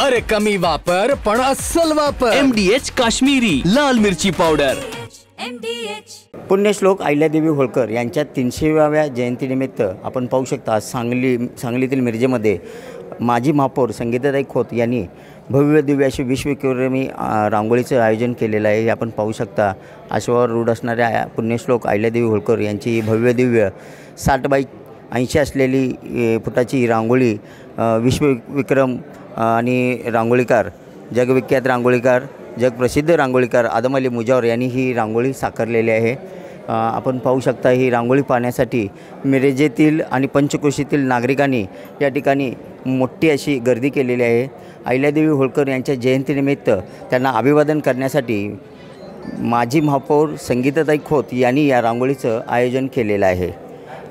अरे कमी वापर पण अस्सल वापर. MDH काश्मीरी लाल मिरची पावडर. पुण्यश्लोक अहिल्यादेवी होळकर यांच्या 300व्या जयंतीनिमित्त आपण पाहू शकता सांगलीतील मिरजेमध्ये माजी महापौर संगीताताई खोत यांनी भव्य दिव्य अशी विश्वविक्रमी रांगोळीचं आयोजन केलेलं आहे. हे आपण पाहू शकता. अश्वावर रूढ असणाऱ्या पुण्यश्लोक अहिल्यादेवी होळकर यांची भव्य दिव्य 60x80 असलेली फुटाची रांगोळी विश्वविक्रम आणि रांगोळीकार जगविख्यात रांगोळीकार जगप्रसिद्ध रांगोळीकार आदम अली मुजावर यांनी ही रांगोळी साकारलेली आहे. आपण पाहू शकता ही रांगोळी पाहण्यासाठी मिरजेतील आणि पंचक्रोशीतील नागरिकांनी या ठिकाणी मोठी अशी गर्दी केलेली आहे. अहिल्यादेवी होळकर यांच्या जयंतीनिमित्त त्यांना अभिवादन करण्यासाठी माजी महापौर संगीताताई खोत यांनी या रांगोळीचं आयोजन केलेलं आहे.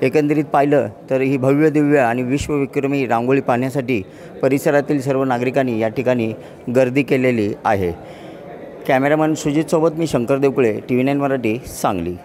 एकंदरीत पाहिलं तर ही भव्य दिव्य आणि विश्वविक्रमी रांगोळी पाहण्यासाठी परिसरातील सर्व नागरिकांनी या ठिकाणी गर्दी केलेली आहे. कॅमेरामन सुजितसोबत मी शंकर देवकुळे, TV9 मराठी, सांगली.